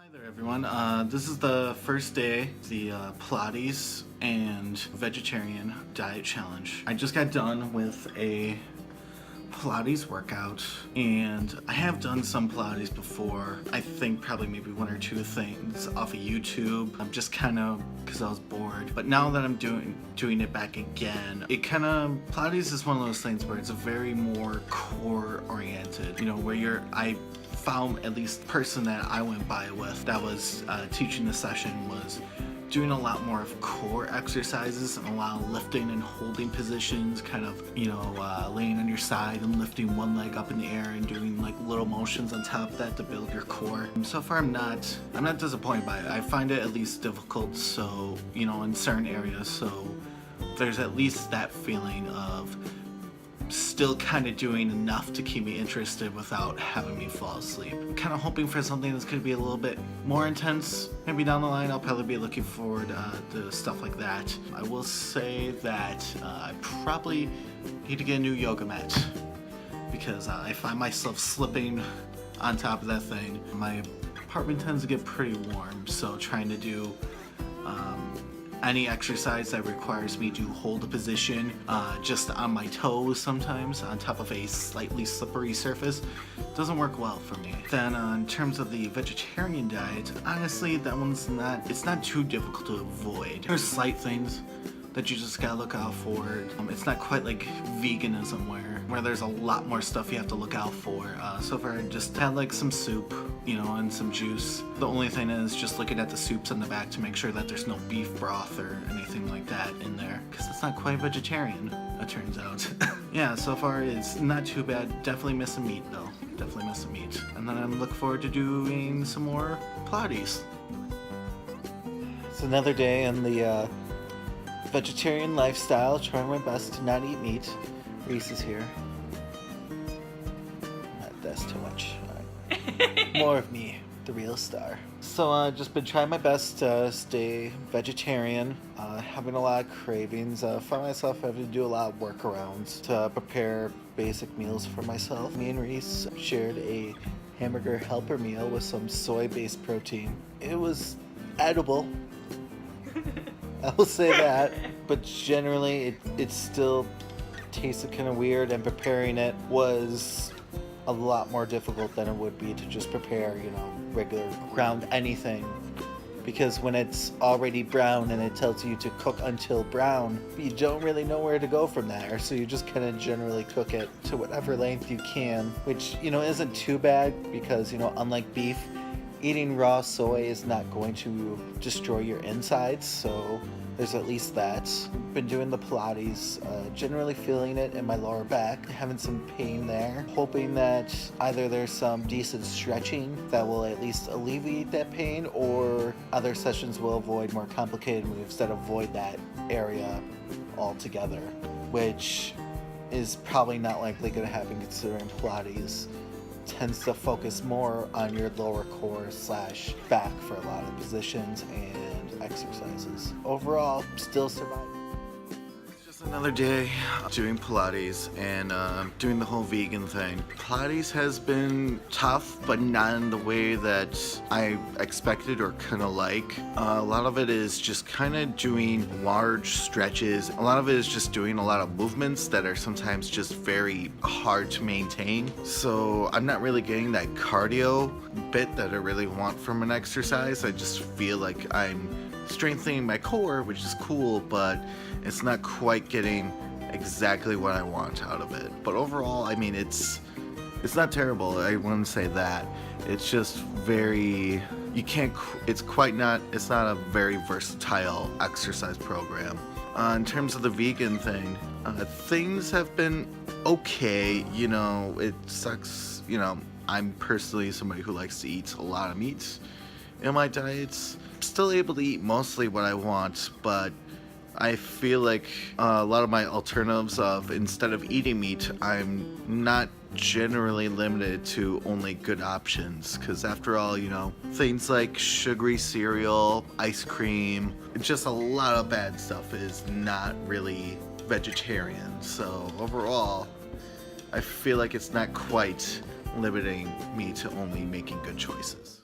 Hi there everyone, this is the first day, the Pilates and vegetarian diet challenge. I just got done with a Pilates workout and I have done some Pilates before. I think probably maybe one or two things off of YouTube. I'm just kind of, because I was bored. But now that I'm doing it back again, Pilates is one of those things where it's a very more core oriented, you know, where I found, at least the person that I went by with that was teaching the session, was doing a lot more of core exercises and a lot of lifting and holding positions, kind of, you know, laying on your side and lifting one leg up in the air and doing like little motions on top of that to build your core. So far I'm not disappointed by it. I find it at least difficult, so, you know, in certain areas, so there's at least that feeling of still kind of doing enough to keep me interested without having me fall asleep. I'm kind of hoping for something that's going to be a little bit more intense. Maybe down the line I'll probably be looking forward to stuff like that. I will say that I probably need to get a new yoga mat because I find myself slipping on top of that thing. My apartment tends to get pretty warm, so trying to do any exercise that requires me to hold a position just on my toes sometimes on top of a slightly slippery surface doesn't work well for me. Then in terms of the vegetarian diet, honestly that one's it's not too difficult to avoid. There's slight things that you just gotta look out for. It's not quite like veganism where there's a lot more stuff you have to look out for. So far I just had like some soup, you know, and some juice. The only thing is just looking at the soups on the back to make sure that there's no beef broth or anything like that in there, because it's not quite vegetarian, it turns out. Yeah, so far it's not too bad. Definitely missing meat though, definitely missing meat. And then I'm looking forward to doing some more Pilates. It's another day in the vegetarian lifestyle, trying my best to not eat meat. Reese is here. That's too much. More of me, the real star. So I've just been trying my best to stay vegetarian, having a lot of cravings. Find myself having to do a lot of workarounds to prepare basic meals for myself. Me and Reese shared a hamburger helper meal with some soy-based protein. It was edible. I will say that, but generally it still tasted kind of weird, and preparing it was a lot more difficult than it would be to just prepare, you know, regular ground anything. Because when it's already brown and it tells you to cook until brown, you don't really know where to go from there. So you just kind of generally cook it to whatever length you can, which, you know, isn't too bad because, you know, unlike beef, eating raw soy is not going to destroy your insides, so there's at least that. Been doing the Pilates, generally feeling it in my lower back, having some pain there. Hoping that either there's some decent stretching that will at least alleviate that pain, or other sessions will avoid more complicated moves that avoid that area altogether, which is probably not likely going to happen considering Pilates tends to focus more on your lower core / back for a lot of positions and exercises. Overall, still surviving. It's just another day doing Pilates and doing the whole vegan thing. Pilates has been tough, but not in the way that I expected or kind of like. A lot of it is just kind of doing large stretches. A lot of it is just doing a lot of movements that are sometimes just very hard to maintain. So I'm not really getting that cardio bit that I really want from an exercise. I just feel like I'm strengthening my core, which is cool, but it's not quite getting exactly what I want out of it. But overall, I mean, it's not terrible. I wouldn't say that. It's just very, it's not a very versatile exercise program. In terms of the vegan thing, things have been okay. You know, it sucks. You know, I'm personally somebody who likes to eat a lot of meat in my diets. I'm still able to eat mostly what I want, but I feel like a lot of my alternatives of, instead of eating meat, I'm not generally limited to only good options, because after all, you know, things like sugary cereal, ice cream, just a lot of bad stuff is not really vegetarian. So overall, I feel like it's not quite limiting me to only making good choices.